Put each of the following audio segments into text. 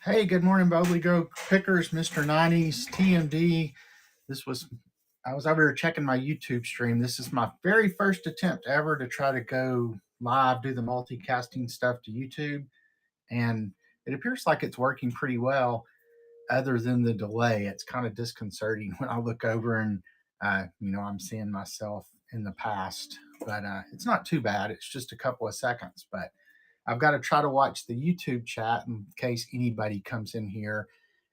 Hey, good morning, Boldly Grow Pickers, Mr. 90s, TMD. I was over here checking my YouTube stream. This is my very first attempt ever to try to go live, do the multicasting stuff to YouTube. And it appears like it's working pretty well, other than the delay. It's kind of disconcerting when I look over and, I'm seeing myself in the past. But it's not too bad. It's just a couple of seconds. But I've got to try to watch the YouTube chat in case anybody comes in here.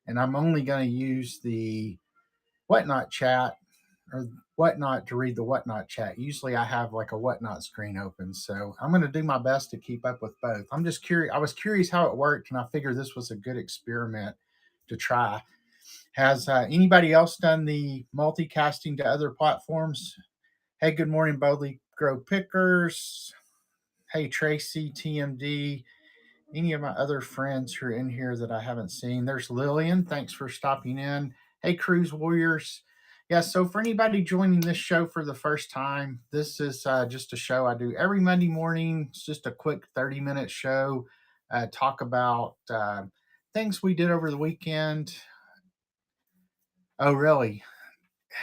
And I'm only going to use the Whatnot chat or Whatnot to read the Whatnot chat. Usually I have like a Whatnot screen open. So I'm going to do my best to keep up with both. I'm just curious. I was curious how it worked, and I figured this was a good experiment to try. Has anybody else done the multicasting to other platforms? Hey, good morning, Boldly Grow Pickers. Hey, Tracy, TMD, any of my other friends who are in here that I haven't seen. There's Lillian. Thanks for stopping in. Hey, Cruise Warriors. Yeah, so for anybody joining this show for the first time, this is just a show I do every Monday morning. It's just a quick 30-minute show. Talk about things we did over the weekend. Oh, really?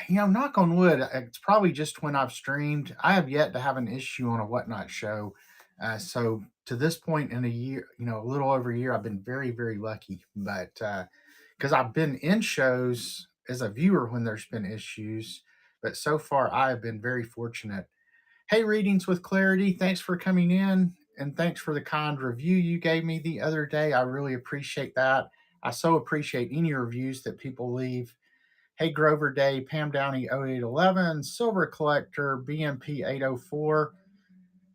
Knock on wood, it's probably just when I've streamed. I have yet to have an issue on a Whatnot show. So to this point in a year, a little over a year, I've been very, very lucky. But because I've been in shows as a viewer when there's been issues, but so far I have been very fortunate. Hey, Readings with Clarity, thanks for coming in, and thanks for the kind review you gave me the other day. I really appreciate that. I so appreciate any reviews that people leave. Hey, Grover Day, Pam Downey 0811, Silver Collector, BMP 804.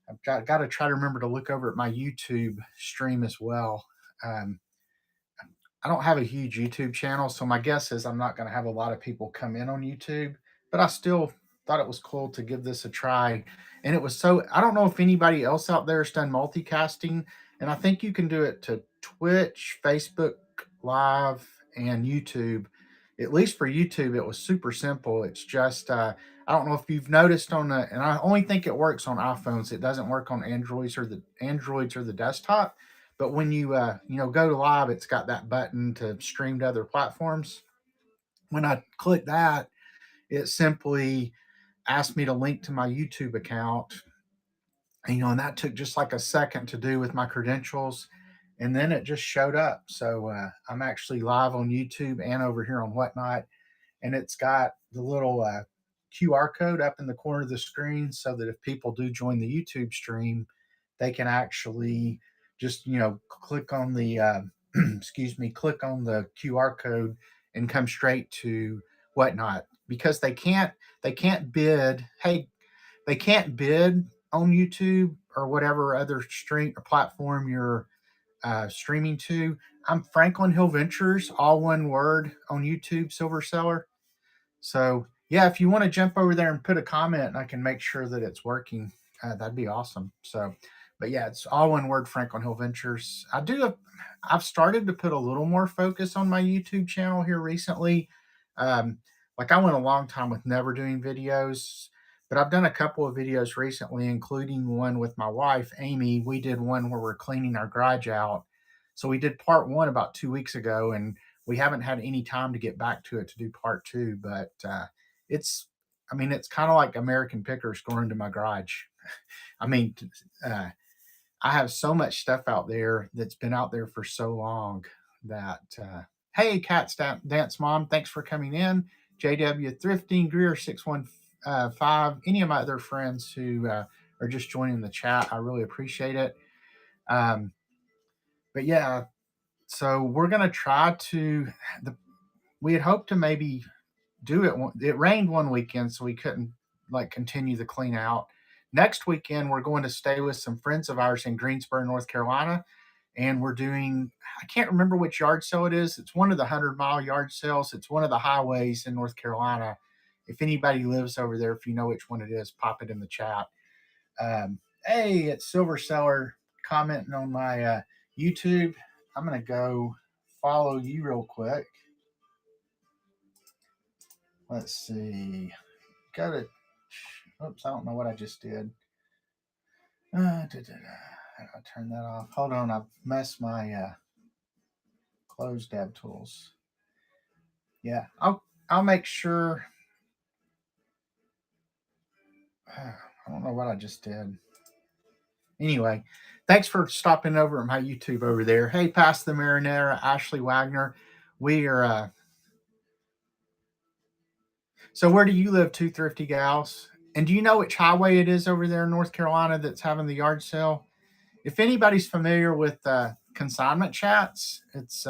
I've got to try to remember to look over at my YouTube stream as well. Um, I don't have a huge YouTube channel, so my guess is I'm not going to have a lot of people come in on YouTube, but I still thought it was cool to give this a try. And it was I don't know if anybody else out there has done multicasting, and I think you can do it to Twitch, Facebook Live, and YouTube. At least for YouTube, it was super simple. It's just, I don't know if you've noticed and I only think it works on iPhones. It doesn't work on Androids or the desktop. But when you go to live, it's got that button to stream to other platforms. When I click that, it simply asked me to link to my YouTube account. And that took just like a second to do with my credentials. And then it just showed up. So I'm actually live on YouTube and over here on Whatnot. And it's got the little QR code up in the corner of the screen so that if people do join the YouTube stream, they can actually just click on the click on the QR code and come straight to Whatnot, because they can't bid. Hey, they can't bid on YouTube or whatever other stream or platform you're streaming to. I'm Franklin Hill Ventures, all one word, on YouTube, Silver Seller. So yeah, if you want to jump over there and put a comment, and I can make sure that it's working, that'd be awesome. So, but yeah, it's all one word, Franklin Hill Ventures. I've started to put a little more focus on my YouTube channel here recently. Like I went a long time with never doing videos, but I've done a couple of videos recently, including one with my wife, Amy. We did one where we're cleaning our garage out. So we did part one about 2 weeks ago, and we haven't had any time to get back to it to do part two, but it's kind of like American Pickers going into my garage. I mean, I have so much stuff out there that's been out there for so long that, hey, Cat's Dance Mom, thanks for coming in. JW Thrifting, Greer 615, any of my other friends who are just joining the chat, I really appreciate it. But yeah, so we're going to try to, we had hoped to maybe do it. It rained one weekend, so we couldn't continue the clean out. Next weekend, we're going to stay with some friends of ours in Greensboro, North Carolina. And we're doing, I can't remember which yard sale it is. It's one of the 100-mile yard sales. It's one of the highways in North Carolina. If anybody lives over there, if you know which one it is, pop it in the chat. Hey, it's Silver Seller commenting on my YouTube, I'm going to go follow you real quick. Let's see. Go to, oops, I don't know what I just did. I'll turn that off. Hold on, I've messed my close DevTools. Yeah, I'll make sure. I don't know what I just did. Anyway, thanks for stopping over at my YouTube over there. Hey, Past the Marinara, Ashley Wagner. We are. So where do you live, Two Thrifty Gals? And do you know which highway it is over there in North Carolina that's having the yard sale? If anybody's familiar with consignment chats, it's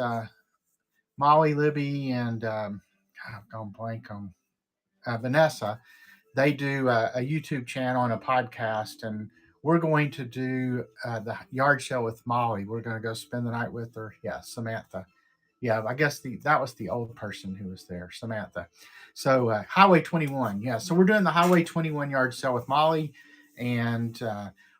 Molly, Libby, and I've gone blank on Vanessa. They do a YouTube channel and a podcast, and we're going to do the yard sale with Molly. We're going to go spend the night with her. Yeah, Samantha. Yeah, I guess that was the old person who was there, Samantha. So Highway 21. Yeah, so we're doing the Highway 21 yard sale with Molly, and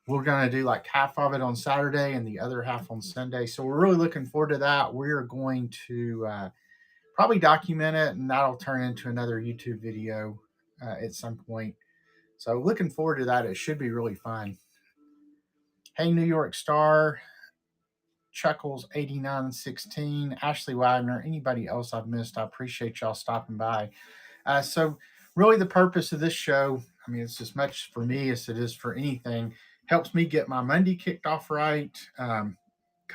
we're going to do like half of it on Saturday and the other half on Sunday. So we're really looking forward to that. We're going to probably document it, and that'll turn into another YouTube video at some point. So looking forward to that. It should be really fun. Hey, New York Star, Chuckles 8916, Ashley Wagner, anybody else I've missed, I appreciate y'all stopping by. So really the purpose of this show, I mean, it's as much for me as it is for anything, helps me get my Monday kicked off right, kind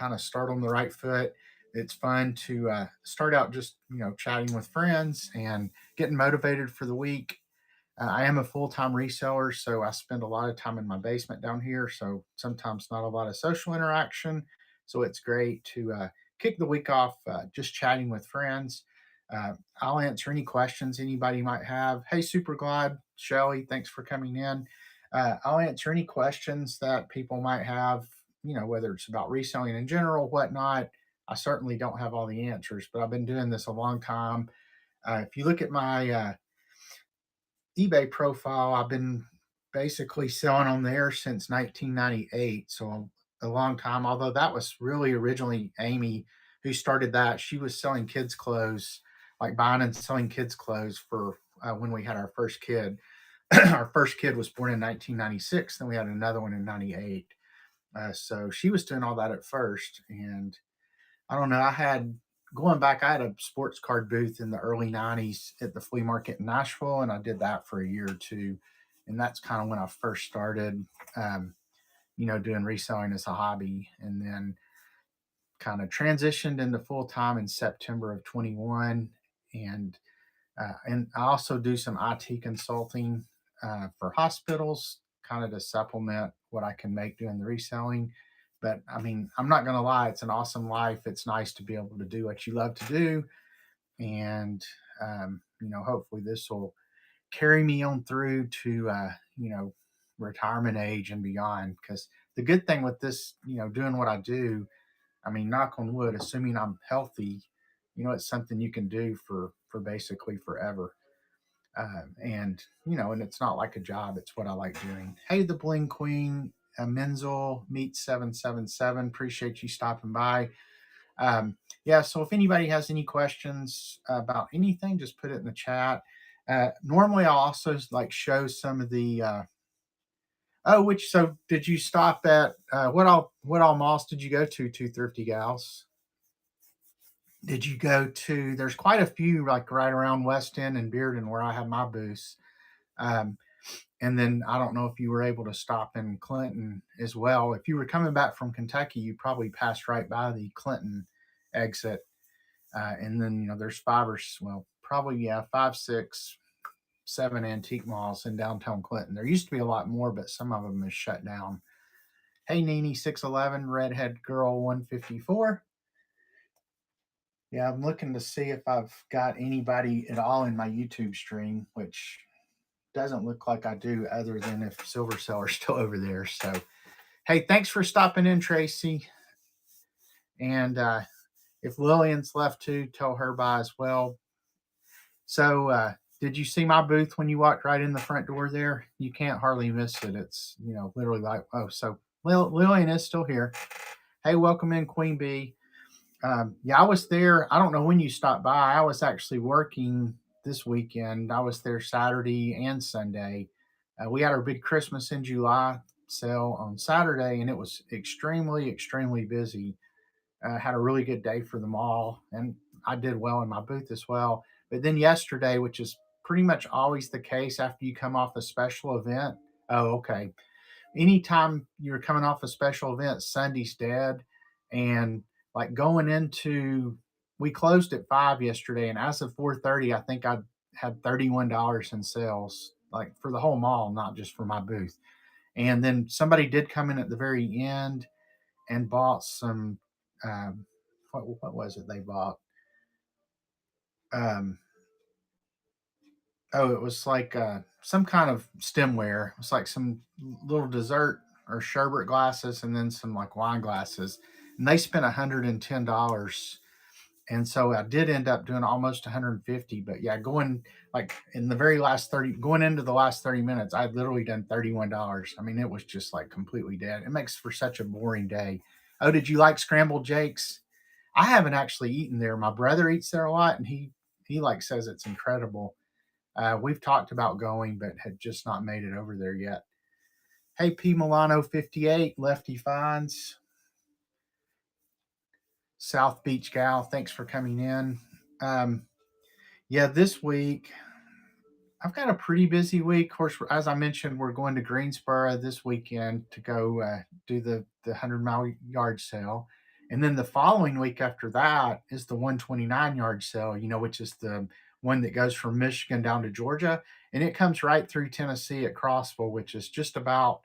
of start on the right foot. It's fun to start out just, chatting with friends and getting motivated for the week. I am a full-time reseller, so I spend a lot of time in my basement down here. So sometimes not a lot of social interaction. So it's great to kick the week off just chatting with friends. I'll answer any questions anybody might have. Hey, Super Glad, Shelly, thanks for coming in. I'll answer any questions that people might have, whether it's about reselling in general, whatnot. I certainly don't have all the answers, but I've been doing this a long time. If you look at my eBay profile, I've been basically selling on there since 1998. So a long time, although that was really originally Amy who started that. She was selling kids' clothes, like buying and selling kids' clothes for when we had our first kid. Our first kid was born in 1996. Then we had another one in 98. So she was doing all that at first. And I don't know, I had a sports card booth in the early 90s at the flea market in Nashville, and I did that for a year or two. And that's kind of when I first started, doing reselling as a hobby, and then kind of transitioned into full time in September of 21. And I also do some IT consulting for hospitals, kind of to supplement what I can make doing the reselling. But I mean, I'm not going to lie, it's an awesome life. It's nice to be able to do what you love to do. And, hopefully this will carry me on through to, retirement age and beyond. Because the good thing with this, doing what I do, I mean, knock on wood, assuming I'm healthy, it's something you can do for basically forever. And it's not like a job. It's what I like doing. Hey, the Bling Queen, Menzel, Meet 777. Appreciate you stopping by. Yeah, so if anybody has any questions about anything, just put it in the chat. Normally I'll also like show some of the, so did you stop at, what all malls did you go to, Two Thrifty Gals? Did you go to, there's quite a few like right around West End and Bearden where I have my booths. And then I don't know if you were able to stop in Clinton as well. If you were coming back from Kentucky, you probably passed right by the Clinton exit. And then, there's five, six, seven antique malls in downtown Clinton. There used to be a lot more, but some of them is shut down. Hey, Nene 611, Redhead Girl 154. Yeah, I'm looking to see if I've got anybody at all in my YouTube stream, which doesn't look like I do, other than if Silver Seller's still over there. So, hey, thanks for stopping in, Tracy. And if Lillian's left too, tell her bye as well. So, did you see my booth when you walked right in the front door there? You can't hardly miss it. It's, literally like, so Lillian is still here. Hey, welcome in, Queen Bee. Yeah, I was there. I don't know when you stopped by. I was actually working this weekend. I was there Saturday and Sunday. We had our big Christmas in July sale on Saturday, and it was extremely, extremely busy. Had a really good day for the mall, and I did well in my booth as well. But then yesterday, which is pretty much always the case after you come off a special event. Oh, okay. Anytime you're coming off a special event, Sunday's dead. And like going into, we closed at 5 yesterday, and as of 4:30, I think I had $31 in sales, like for the whole mall, not just for my booth. And then somebody did come in at the very end and bought some, um, what was it they bought? Um, Oh, it was like some kind of stemware. It was like some little dessert or sherbet glasses, and then some like wine glasses. And they spent $110. And so I did end up doing almost 150. But yeah, going like in the very last 30, going into the last 30 minutes, I'd literally done $31. I mean, it was just like completely dead. It makes for such a boring day. Oh, did you like scrambled jakes? I haven't actually eaten there. My brother eats there a lot, and he like says it's incredible. We've talked about going, but had just not made it over there yet. Hey, P Milano 58, Lefty Finds, South Beach Gal, thanks for coming in. Um, yeah, this week, I've got a pretty busy week. Of course, as I mentioned, we're going to Greensboro this weekend to go do the 100-mile yard sale. And then the following week after that is the 129 yard sale, which is the one that goes from Michigan down to Georgia. And it comes right through Tennessee at Crossville, which is just about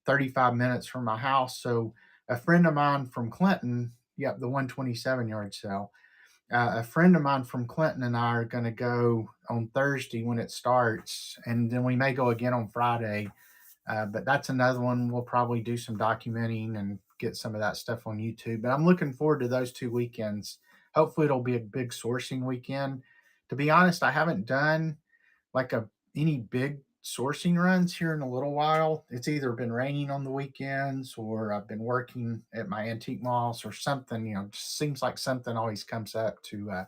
35 minutes from my house. So a friend of mine from Clinton, yep, the 127 yard sale, a friend of mine from Clinton and I are going to go on Thursday when it starts, and then we may go again on Friday. But that's another one. We'll probably do some documenting and get some of that stuff on YouTube. But I'm looking forward to those 2 weekends. Hopefully, it'll be a big sourcing weekend. To be honest, I haven't done like any big sourcing runs here in a little while. It's either been raining on the weekends or I've been working at my antique malls or something. Just seems like something always comes up to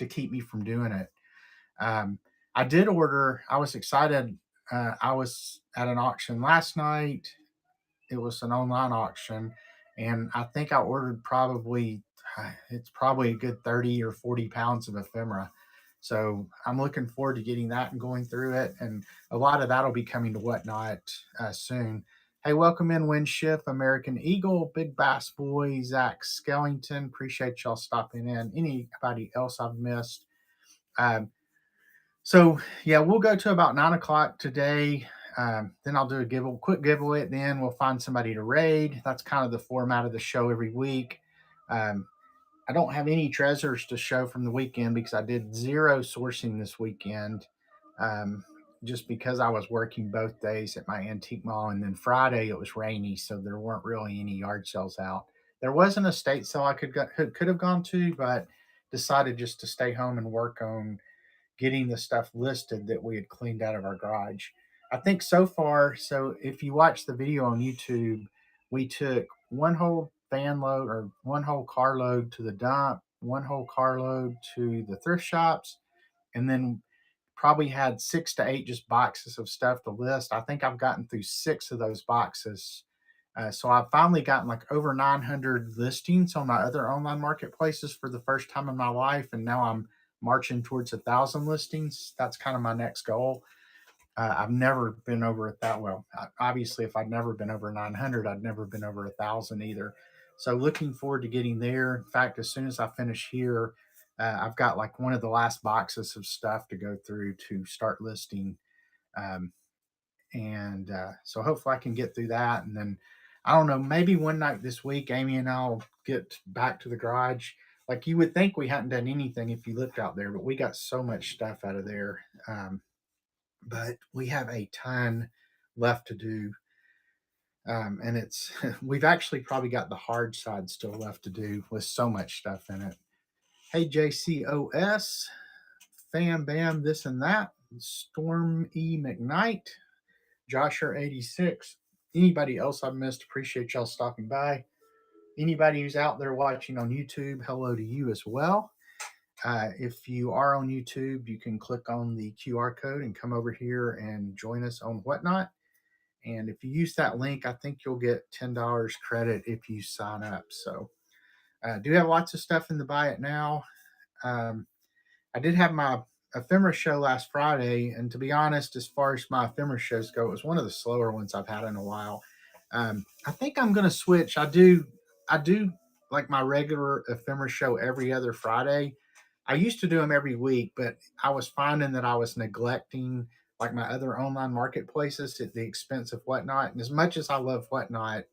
keep me from doing it. Um, I did order. I was excited. I was at an auction last night. It was an online auction, and I think I ordered probably it's probably a good 30 or 40 pounds of ephemera. So I'm looking forward to getting that and going through it, and a lot of that'll be coming to Whatnot soon. Hey, welcome in Windshift, American Eagle, Big Bass Boy, Zach Skellington. Appreciate y'all stopping in. Anybody else I've missed? Um, so yeah, we'll go to about 9 o'clock today. Then I'll do a quick giveaway at the end. We'll find somebody to raid. That's kind of the format of the show every week. Um, I don't have any treasures to show from the weekend because I did zero sourcing this weekend. Just because I was working both days at my antique mall, and then Friday it was rainy, so there weren't really any yard sales out. There was an estate sale I could have gone to, but decided just to stay home and work on getting the stuff listed that we had cleaned out of our garage. I think so far, so if you watch the video on YouTube, we took one whole van load or one whole carload to the dump, one whole carload to the thrift shops, and then probably had 6 to 8 just boxes of stuff to list. I think I've gotten through 6 of those boxes. So I've finally gotten like over 900 listings on my other online marketplaces for the first time in my life. And now I'm marching towards 1,000 listings. That's kind of my next goal. I've never been over it that well. Obviously, if I'd never been over 900, I'd never been over 1,000 either. So looking forward to getting there. In fact, as soon as I finish here, I've got like one of the last boxes of stuff to go through to start listing. Um, and so hopefully I can get through that. And then I don't know, maybe one night this week, Amy and I'll get back to the garage. Like you would think we hadn't done anything if you looked out there, but we got so much stuff out of there. But we have a ton left to do. And it's we've actually probably got the hard side still left to do with so much stuff in it. Hey, JCOS, Fam Bam, this and that, Storm E. McKnight, Josher 86. Anybody else I've missed, appreciate y'all stopping by. Anybody who's out there watching on YouTube, hello to you as well. If you are on YouTube, you can click on the QR code and come over here and join us on Whatnot. And if you use that link, I think you'll get $10 credit if you sign up. So I do have lots of stuff in the Buy It Now. Um, I did have my ephemera show last Friday, and to be honest, as far as my ephemera shows go, it was one of the slower ones I've had in a while. I think I'm going to switch. I do like my regular ephemera show every other Friday. I used to do them every week, but I was finding that I was neglecting like my other online marketplaces at the expense of Whatnot. And as much as I love Whatnot,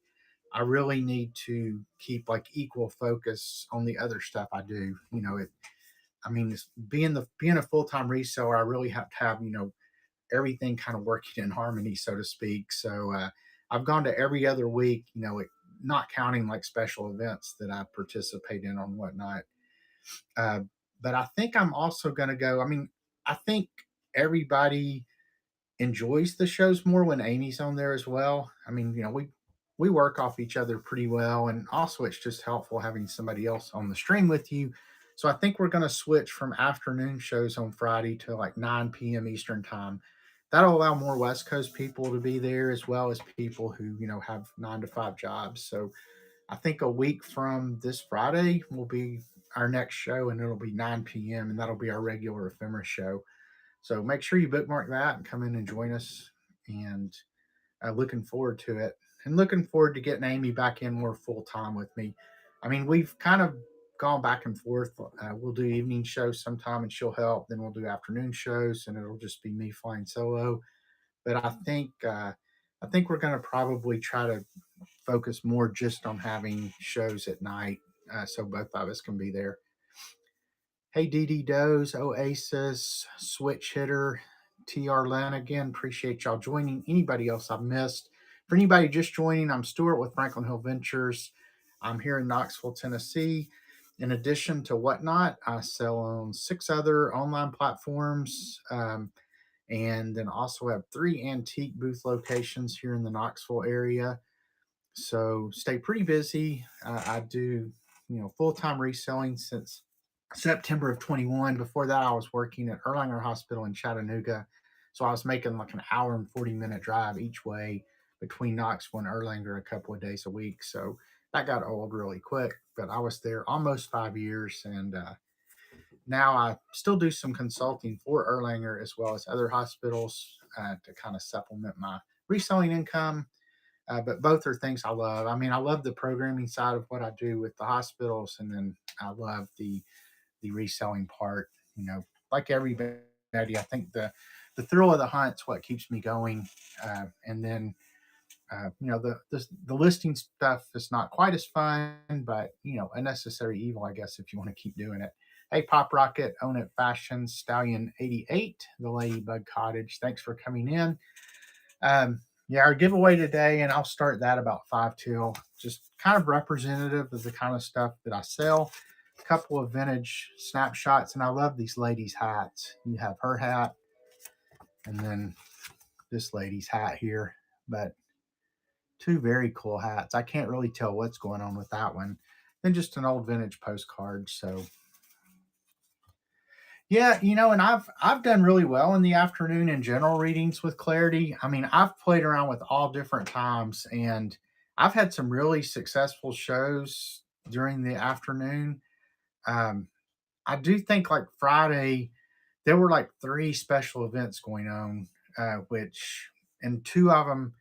I really need to keep like equal focus on the other stuff I do. I mean, being a full time reseller, I really have to have everything kind of working in harmony, so to speak. So I've gone to every other week, not counting like special events that I participate in on Whatnot. Uh, but I think I'm also going to go. I mean, I think everybody enjoys the shows more when Amy's on there as well. I mean, we work off each other pretty well, and also it's just helpful having somebody else on the stream with you. So I think we're going to switch from afternoon shows on Friday to like 9 p.m. Eastern time. That'll allow more West Coast people to be there as well as people who have 9 to 5 jobs. So I think a week from this Friday will be our next show, and it'll be 9 p.m. and that'll be our regular ephemera show. So make sure you bookmark that and come in and join us. And looking forward to it, and looking forward to getting Amy back in more full time with me. I mean, we've kind of gone back and forth. We'll do evening shows sometime, and she'll help. Then we'll do afternoon shows, and it'll just be me flying solo. But I think we're going to probably try to focus more just on having shows at night, so both of us can be there. Hey, DD Doze, Oasis, Switch Hitter, TR Lanigan, appreciate y'all joining. Anybody else I've missed? For anybody just joining, I'm Stuart with Franklin Hill Ventures. I'm here in Knoxville, Tennessee. In addition to Whatnot, I sell on 6 other online platforms, and then also have 3 antique booth locations here in the Knoxville area. So stay pretty busy. I do, full-time reselling since September of 21. Before that, I was working at Erlanger Hospital in Chattanooga. So I was making like an hour and 40-minute drive each way between Knoxville and Erlanger a couple of days a week. So that got old really quick, but I was there almost 5 years. And now I still do some consulting for Erlanger as well as other hospitals to kind of supplement my reselling income. But both are things I love. I mean, I love the programming side of what I do with the hospitals, and then I love the reselling part. Like everybody, I think the thrill of the hunt's what keeps me going. And then the listing stuff is not quite as fun, but a necessary evil, I guess, if you want to keep doing it. Hey, Pop Rocket, Own It Fashion, Stallion 88, the Ladybug Cottage. Thanks for coming in. Yeah, our giveaway today, and I'll start that about 5 till, just kind of representative of the kind of stuff that I sell. A couple of vintage snapshots, and I love these ladies' hats. You have her hat, and then this lady's hat here, but 2 very cool hats. I can't really tell what's going on with that one. Then just an old vintage postcard. So yeah, and I've done really well in the afternoon in general readings with Clarity. I mean, I've played around with all different times, and I've had some really successful shows during the afternoon. Um, I do think like Friday, there were like 3 special events going on, which, and 2 of them,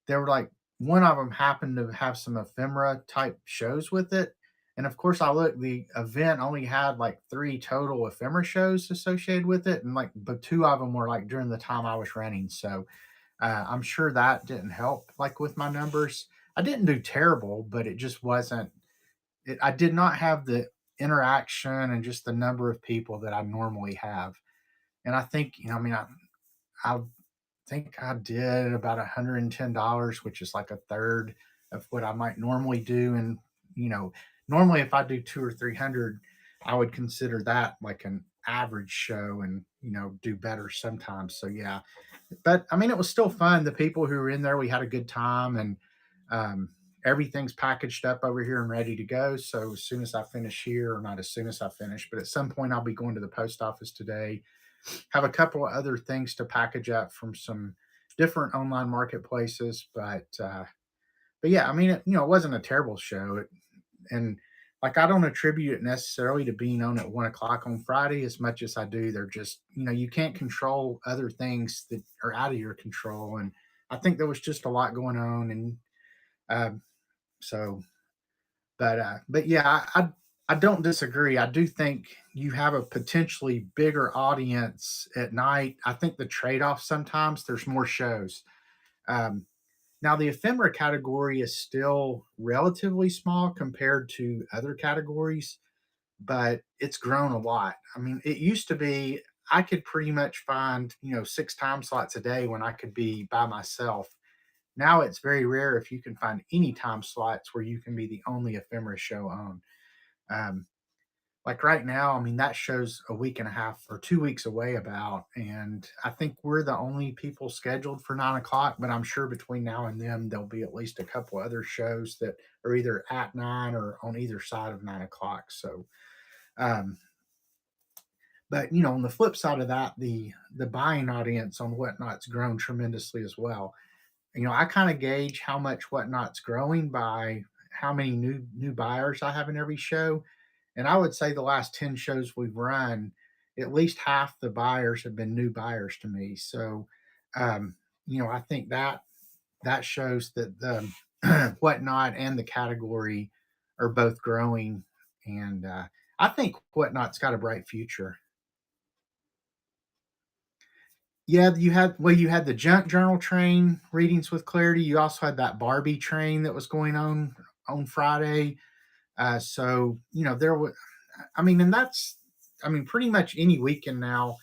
there were like, one of them happened to have some ephemera type shows with it. And of course, I looked, the event only had like 3 total ephemera shows associated with it. And like, but 2 of them were like during the time I was running. So I'm sure that didn't help like with my numbers. I didn't do terrible, but it just wasn't, I did not have the interaction and just the number of people that I normally have. And I think, I mean, I think I did about $110, which is like a third of what I might normally do. And, normally if I do 2 or 300, I would consider that like an average show and, do better sometimes. So yeah, but I mean, it was still fun. The people who were in there, we had a good time, and everything's packaged up over here and ready to go. So as soon as I finish here, or not as soon as I finish, but at some point I'll be going to the post office today. Have a couple of other things to package up from some different online marketplaces, but yeah, I mean, it wasn't a terrible show. And like, I don't attribute it necessarily to being on at 1 o'clock on Friday as much as I do. They're just, you can't control other things that are out of your control. And I think there was just a lot going on. And uh, so, but yeah, I don't disagree. I do think you have a potentially bigger audience at night. I think the trade off sometimes there's more shows. Um, Now, the ephemera category is still relatively small compared to other categories, but it's grown a lot. I mean, it used to be I could pretty much find, 6 time slots a day when I could be by myself. Now it's very rare if you can find any time slots where you can be the only ephemera show on. Um, like right now, I mean, that show's a week and a half or 2 weeks away about, and I think we're the only people scheduled for 9 o'clock. But I'm sure between now and then there'll be at least a couple other shows that are either at 9 or on either side of 9 o'clock. So, um, but on the flip side of that, the buying audience on Whatnot's grown tremendously as well. I kind of gauge how much Whatnot's growing by how many new buyers I have in every show. And I would say the last 10 shows we've run, at least half the buyers have been new buyers to me. So, um, I think that shows that the Whatnot and the category are both growing. And I think Whatnot's got a bright future. Yeah, you had the junk journal train readings with clarity. You also had that Barbie train that was going on Friday. So there was, I mean, and that's, I mean, pretty much any weekend now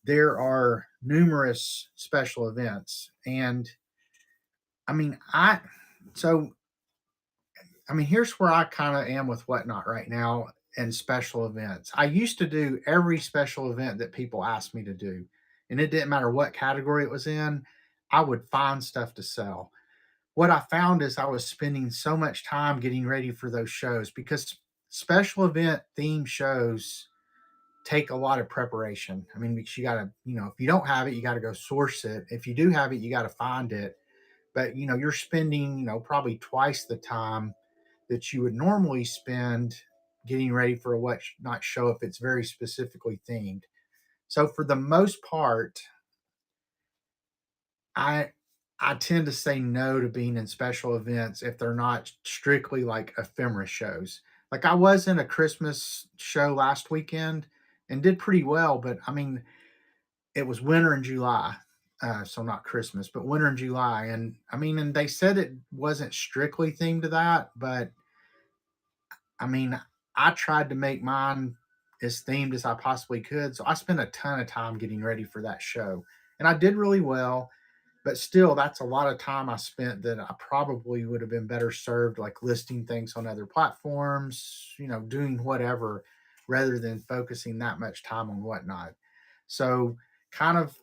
there are numerous special events, and I mean, so I mean, here's where I kind of am with Whatnot right now and special events. I used to do every special event that people asked me to do, and it didn't matter what category it was in. I would find stuff to sell. What I found is I was spending so much time getting ready for those shows because special event theme shows take a lot of preparation. I mean, because you got to, if you don't have it, you got to go source it. If you do have it, you got to find it. But, you're spending, probably twice the time that you would normally spend getting ready for a Whatnot show if it's very specifically themed. So for the most part, I I tend to say no to being in special events if they're not strictly like ephemera shows. Like I was in a Christmas show last weekend and did pretty well, but I mean, it was winter in July. So not Christmas, but winter in July. And I mean, and they said it wasn't strictly themed to that, but I mean, I tried to make mine as themed as I possibly could. So I spent a ton of time getting ready for that show. And I did really well, but still that's a lot of time I spent that I probably would have been better served like listing things on other platforms, doing whatever rather than focusing that much time on Whatnot. So kind of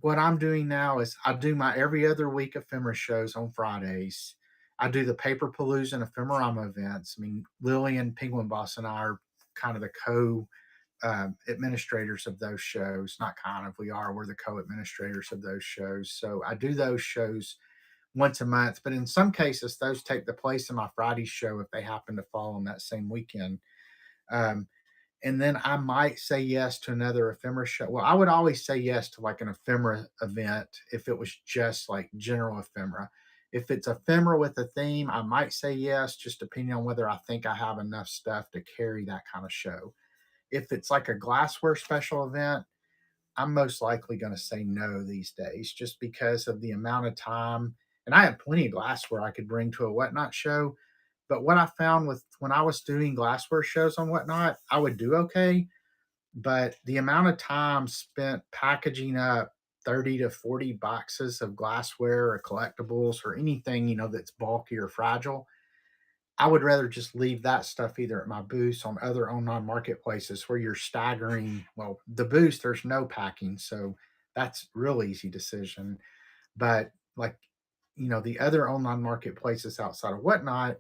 what I'm doing now is I do my every other week ephemera shows on Fridays. I do the Paper Palooza and Ephemerama events. I mean, Lillian Penguin Boss and I are kind of the co administrators of those shows. Not kind of, we're the co administrators of those shows. So I do those shows once a month, but in some cases, those take the place of my Friday show if they happen to fall on that same weekend. Um, and then I might say yes to another ephemera show. Well, I would always say yes to like an ephemera event if it was just like general ephemera. If it's ephemera with a theme, I might say yes, just depending on whether I think I have enough stuff to carry that kind of show. If it's like a glassware special event, I'm most likely going to say no these days just because of the amount of time. And I have plenty of glassware I could bring to a Whatnot show. But what I found with when I was doing glassware shows on Whatnot, I would do okay. But the amount of time spent packaging up 30 to 40 boxes of glassware or collectibles or anything, that's bulky or fragile, I would rather just leave that stuff either at my booth on other online marketplaces where you're staggering. Well, the booth, there's no packing, so that's real easy decision. But like the other online marketplaces outside of Whatnot,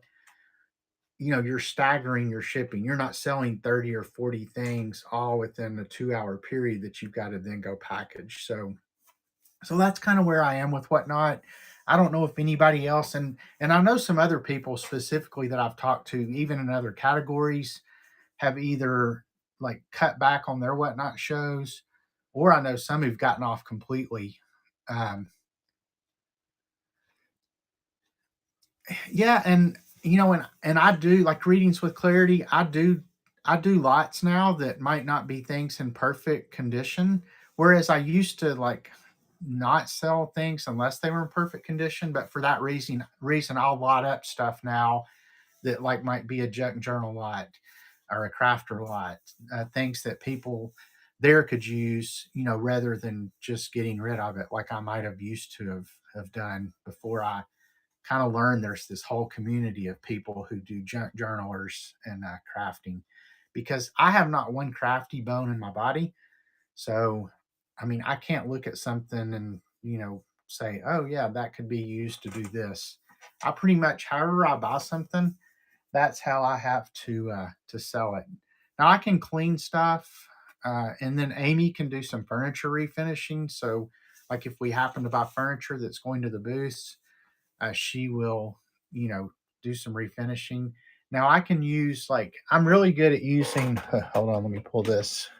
you're staggering your shipping. You're not selling 30 or 40 things all within a 2-hour period that you've got to then go package. So that's kind of where I am with Whatnot. I don't know if anybody else, and I know some other people specifically that I've talked to, even in other categories, have either like cut back on their Whatnot shows, or I know some who've gotten off completely. Um, yeah, and and I do like readings with clarity. I do lots now that might not be things in perfect condition, whereas I used to like not sell things unless they were in perfect condition. But for that reason, I'll lot up stuff now that like might be a junk journal lot or a crafter lot, things that people there could use, rather than just getting rid of it like I might have used to have done before I kind of learned there's this whole community of people who do junk journalers and crafting, because I have not one crafty bone in my body. So, I mean, I can't look at something and, say, oh, yeah, that could be used to do this. I pretty much, however I buy something, that's how I have to sell it. Now I can clean stuff, and then Amy can do some furniture refinishing. So, like if we happen to buy furniture that's going to the booths, she will, you know, do some refinishing. Now I can use like I'm really good at using. Hold on, let me pull this.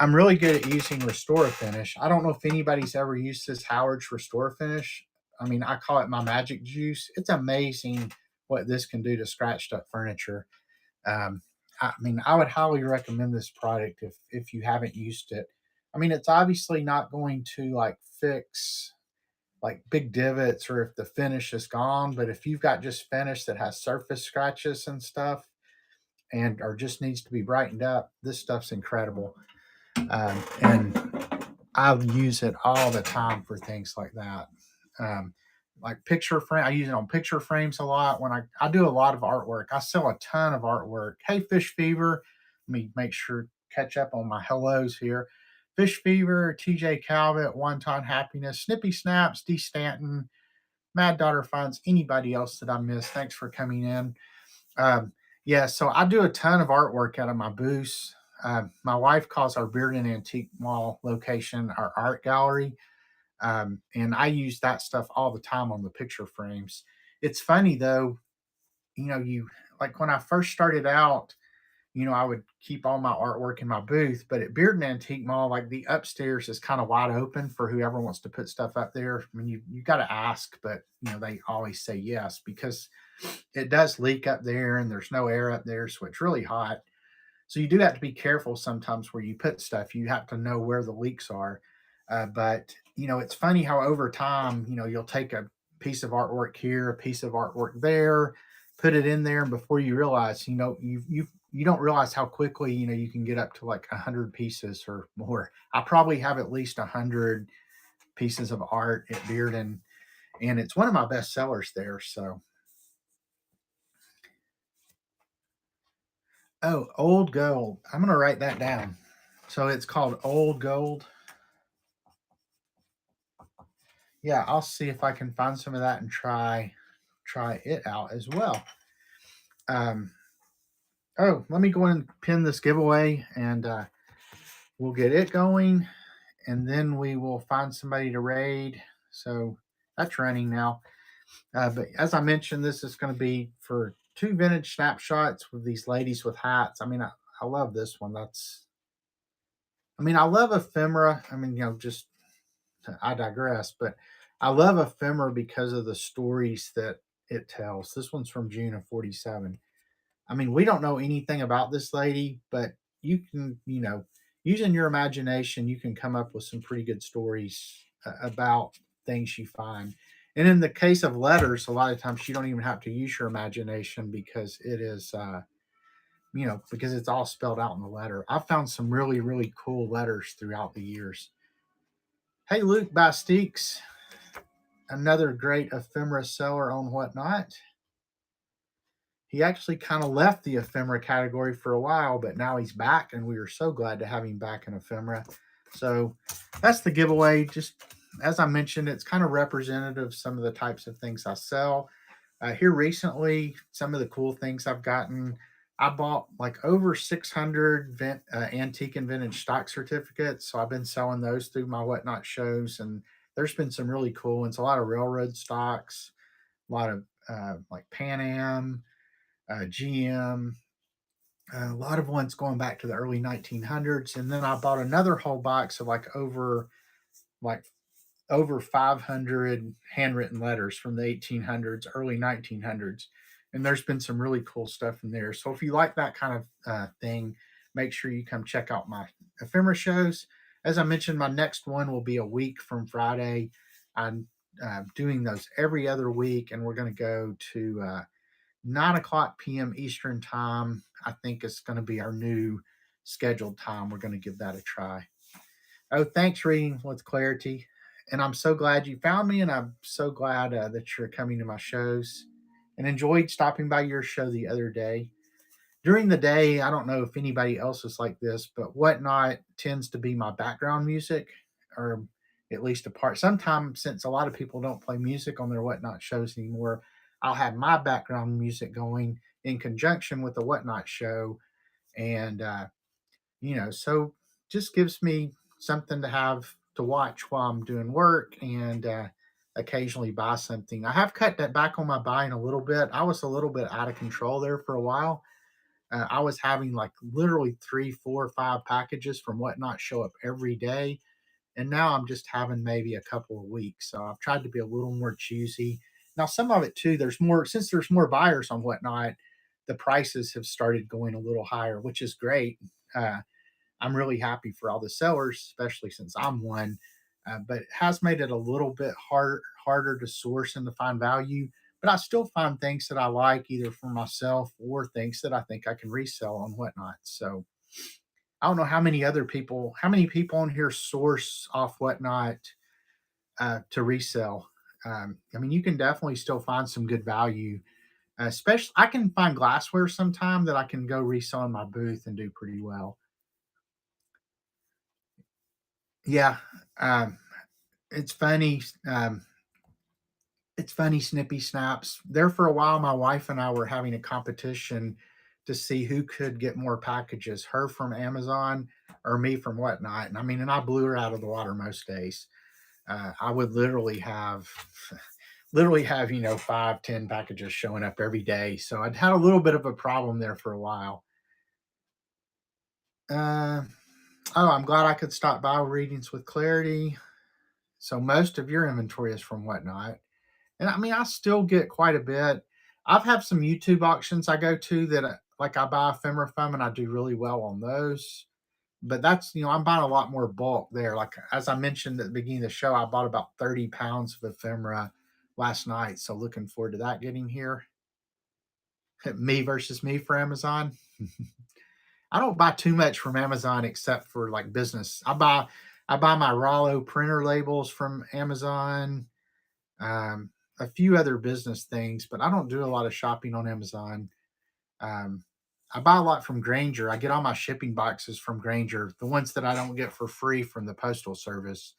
I'm really good at using Restore Finish. I don't know if anybody's ever used this Howard's Restore Finish. I mean, I call it my magic juice. It's amazing what this can do to scratched up furniture. Um, I mean, I would highly recommend this product if you haven't used it. I mean, it's obviously not going to like fix like big divots or if the finish is gone, but if you've got just finish that has surface scratches and stuff and or just needs to be brightened up, this stuff's incredible. And I use it all the time for things like that. Um, like picture frame, I use it on picture frames a lot. When I do a lot of artwork, I sell a ton of artwork. Hey, Fish Fever, let me make sure catch up on my hellos here. Fish Fever, TJ Calvert, Wonton Happiness, Snippy Snaps, D Stanton, Mad Daughter Finds, anybody else that I missed. Thanks for coming in. Um, yeah, so I do a ton of artwork out of my booths. My wife calls our Bearden Antique Mall location our art gallery. And I use that stuff all the time on the picture frames. It's funny though, you like when I first started out, I would keep all my artwork in my booth, but at Bearden Antique Mall, like the upstairs is kind of wide open for whoever wants to put stuff up there. I mean, you got to ask, but they always say yes because it does leak up there and there's no air up there, so it's really hot. So you do have to be careful sometimes where you put stuff. You have to know where the leaks are. But it's funny how over time, you'll take a piece of artwork here, a piece of artwork there, put it in there, and before you realize, you don't realize how quickly you can get up to like 100 pieces or more. I probably have at least 100 pieces of art at Bearden, and it's one of my best sellers there. So, oh, Old Gold. I'm gonna write that down. So it's called Old Gold. Yeah, I'll see if I can find some of that and try it out as well. Um, oh, let me go and pin this giveaway, and we'll get it going, and then we will find somebody to raid. So that's running now. But as I mentioned, this is going to be for 2 vintage snapshots with these ladies with hats. I mean, I love this one. I love ephemera. I mean, just I digress, but I love ephemera because of the stories that it tells. This one's from June of 47. I mean, we don't know anything about this lady, but you can, using your imagination, you can come up with some pretty good stories about things you find. And in the case of letters, a lot of times you don't even have to use your imagination because it is, because it's all spelled out in the letter. I've found some really, really cool letters throughout the years. Hey, Luke Bastiques, another great ephemera seller on Whatnot. He actually kind of left the ephemera category for a while, but now he's back, and we are so glad to have him back in ephemera. So that's the giveaway. Just as I mentioned, it's kind of representative of some of the types of things I sell. Here recently, some of the cool things I've gotten, I bought like over 600 antique and vintage stock certificates. So I've been selling those through my Whatnot shows, and there's been some really cool ones. A lot of railroad stocks, a lot of like Pan Am, GM, a lot of ones going back to the early 1900s. And then I bought another whole box of like over 500 handwritten letters from the 1800s, early 1900s. And there's been some really cool stuff in there. So if you like that kind of thing, make sure you come check out my ephemera shows. As I mentioned, my next one will be a week from Friday. I'm doing those every other week, and we're going to go to 9 o'clock p.m. Eastern Time. I think it's going to be our new scheduled time. We're going to give that a try. Oh, thanks, Reading with Clarity. And I'm so glad you found me, and I'm so glad that you're coming to my shows and enjoyed stopping by your show the other day. During the day, I don't know if anybody else is like this, but Whatnot tends to be my background music, or at least a part. Sometimes, since a lot of people don't play music on their Whatnot shows anymore, I'll have my background music going in conjunction with the Whatnot show. And so just gives me something to have to watch while I'm doing work, and occasionally buy something. I have cut that back on my buying a little bit. I was a little bit out of control there for a while. I was having like literally 3, 4, 5 packages from Whatnot show up every day. And now I'm just having maybe a couple of weeks. So I've tried to be a little more choosy. Now, some of it too, since there's more buyers on Whatnot, the prices have started going a little higher, which is great. Uh, I'm really happy for all the sellers, especially since I'm one. But it has made it a little bit harder to source and to find value. But I still find things that I like either for myself or things that I think I can resell on Whatnot. So I don't know how many people on here source off Whatnot to resell. I mean, you can definitely still find some good value. Especially, I can find glassware sometime that I can go resell in my booth and do pretty well. Yeah, um, it's funny. It's funny, Snippy Snaps. There for a while, my wife and I were having a competition to see who could get more packages, her from Amazon or me from Whatnot. And I mean, and I blew her out of the water most days. I would literally have 5, 10 packages showing up every day. So I'd had a little bit of a problem there for a while. Uh, oh, I'm glad I could stop by Readings with Clarity. So most of your inventory is from Whatnot. And I mean, I still get quite a bit. I've had some YouTube auctions I go to that, like I buy ephemera from, and I do really well on those. But that's, I'm buying a lot more bulk there. Like, as I mentioned at the beginning of the show, I bought about 30 pounds of ephemera last night. So looking forward to that getting here. Me versus me for Amazon. I don't buy too much from Amazon except for like business. I buy my Rollo printer labels from Amazon. Um, a few other business things, but I don't do a lot of shopping on Amazon. Um, I buy a lot from Granger. I get all my shipping boxes from Granger, the ones that I don't get for free from the Postal Service.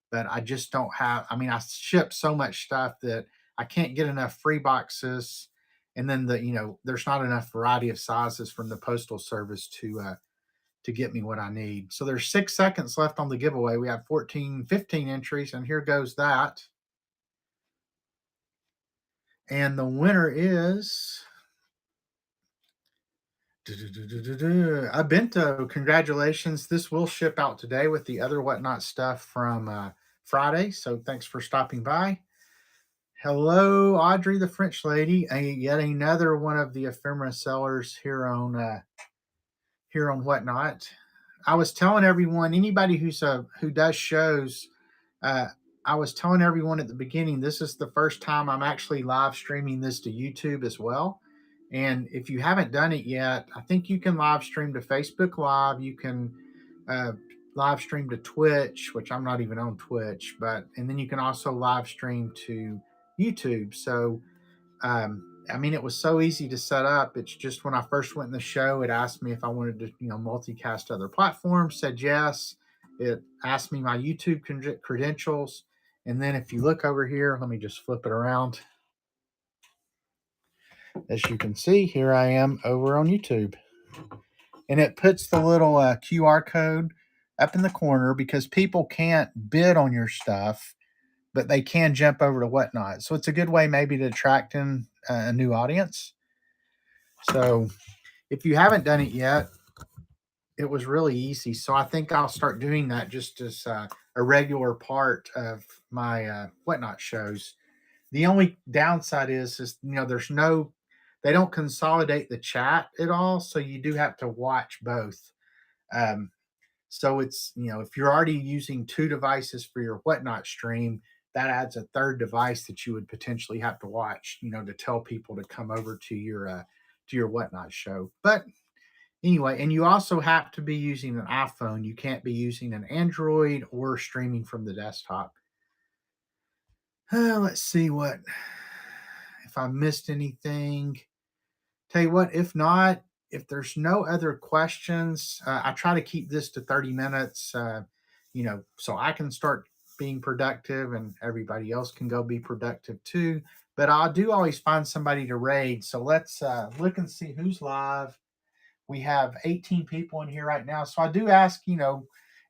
But I just don't have, I mean, I ship so much stuff that I can't get enough free boxes. And then there's not enough variety of sizes from the Postal Service to get me what I need. So there's 6 seconds left on the giveaway. We have 15 entries, and here goes that. And the winner is Abento. Congratulations. This will ship out today with the other Whatnot stuff from Friday. So thanks for stopping by. Hello, Audrey, the French lady. Yet another one of the ephemera sellers here on Whatnot. I was telling everyone, anybody who does shows, uh, I was telling everyone at the beginning, this is the first time I'm actually live streaming this to YouTube as well. And if you haven't done it yet, I think you can live stream to Facebook Live. You can uh, live stream to Twitch, which I'm not even on Twitch, and then you can also live stream to YouTube. So I mean, it was so easy to set up. It's just when I first went in the show, it asked me if I wanted to, multicast to other platforms. Said yes. It asked me my YouTube credentials, And then if you look over here, let me just flip it around. As you can see, here I am over on YouTube. And it puts the little QR code up in the corner because people can't bid on your stuff, but they can jump over to Whatnot. So it's a good way maybe to attract in a new audience. So if you haven't done it yet, it was really easy. So I think I'll start doing that just as a regular part of my Whatnot shows. The only downside is they don't consolidate the chat at all. So you do have to watch both. Um, so it's, if you're already using two devices for your Whatnot stream, that adds a third device that you would potentially have to watch, to tell people to come over to your Whatnot show. But anyway, and you also have to be using an iPhone. You can't be using an Android or streaming from the desktop. Let's see if I missed anything. Tell you what, if not, if there's no other questions, I try to keep this to 30 minutes, so I can start being productive and everybody else can go be productive too. But I do always find somebody to raid. So let's look and see who's live. We have 18 people in here right now. So I do ask,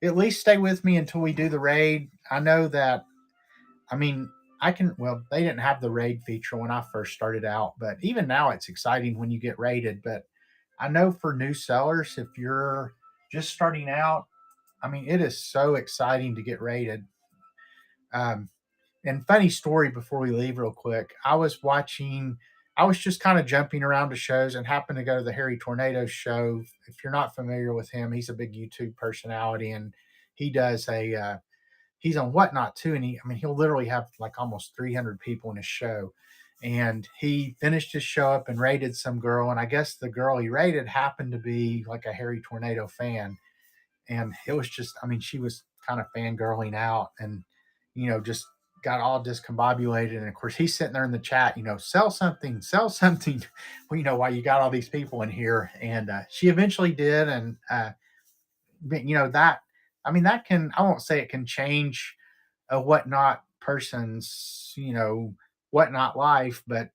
at least stay with me until we do the raid. I know that, they didn't have the raid feature when I first started out, but even now it's exciting when you get raided. But I know for new sellers, if you're just starting out, it is so exciting to get raided. And funny story before we leave real quick. I was just kind of jumping around to shows and happened to go to the Harry Tornado show. If you're not familiar with him, he's a big YouTube personality and he does he's on Whatnot too. And he'll literally have like almost 300 people in his show. And he finished his show up and raided some girl. And I guess the girl he raided happened to be like a Harry Tornado fan. And it was just, she was kind of fangirling out and, just got all discombobulated. And of course, he's sitting there in the chat, sell something, well, while you got all these people in here. And she eventually did. And, that can, I won't say it can change a Whatnot person's, Whatnot life, but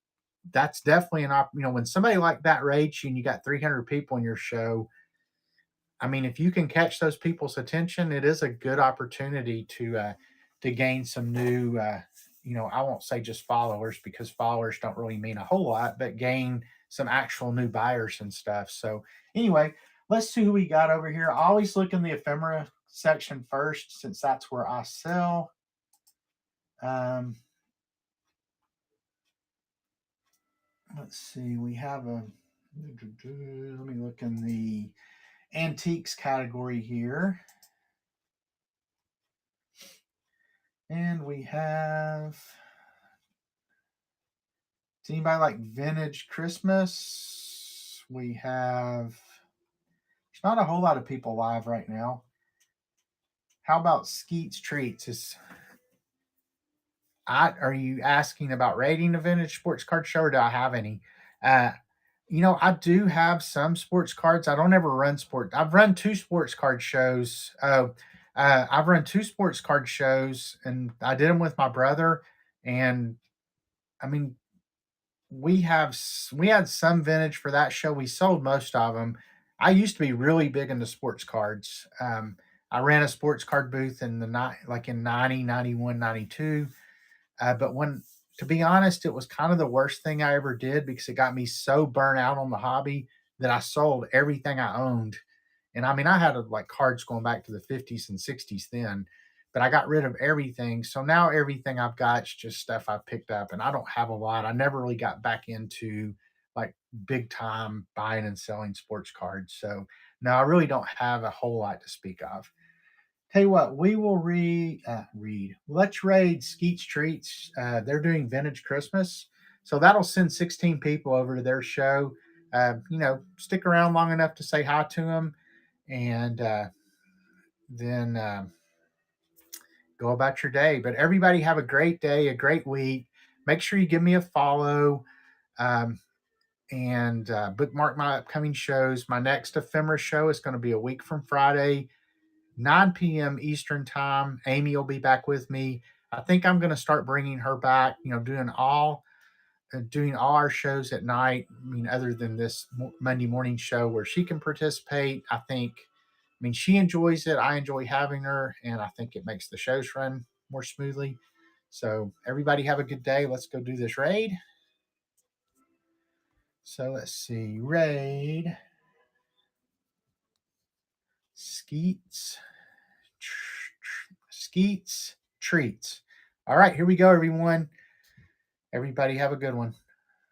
that's definitely when somebody like that rates you and you got 300 people in your show, if you can catch those people's attention, it is a good opportunity to gain some new, I won't say just followers because followers don't really mean a whole lot, but gain some actual new buyers and stuff. So anyway, let's see who we got over here. I always look in the ephemera section first since that's where I sell. Let's see, we have let me look in the antiques category here. And we have, does anybody like vintage Christmas? We have, there's not a whole lot of people live right now. How about Skeet's Treats? Are you asking about rating a vintage sports card show or do I have any? I do have some sports cards. I don't ever run sports. I've run two sports card shows. I've run two sports card shows and I did them with my brother. And we had some vintage for that show. We sold most of them. I used to be really big into sports cards. I ran a sports card booth in in 90, 91, 92. But to be honest, it was kind of the worst thing I ever did because it got me so burnt out on the hobby that I sold everything I owned. And I had like cards going back to the 50s and 60s then, but I got rid of everything. So now everything I've got is just stuff I picked up and I don't have a lot. I never really got back into like big time buying and selling sports cards. So now I really don't have a whole lot to speak of. Tell you what, we will Let's raid Skeet's Treats. They're doing Vintage Christmas. So that'll send 16 people over to their show. Stick around long enough to say hi to them and then go about your day. But everybody have a great day, a great week. Make sure you give me a follow and bookmark my upcoming shows. My next ephemera show is going to be a week from Friday. 9 p.m. Eastern time. Amy will be back with me. I think I'm going to start bringing her back, doing all our shows at night. I mean, other than this Monday morning show where she can participate, I mean, she enjoys it. I enjoy having her, and I think it makes the shows run more smoothly. So, everybody have a good day. Let's go do this raid. So, let's see. Raid. Skeets. Skeets. Treats. All right, here we go, everyone. Everybody have a good one.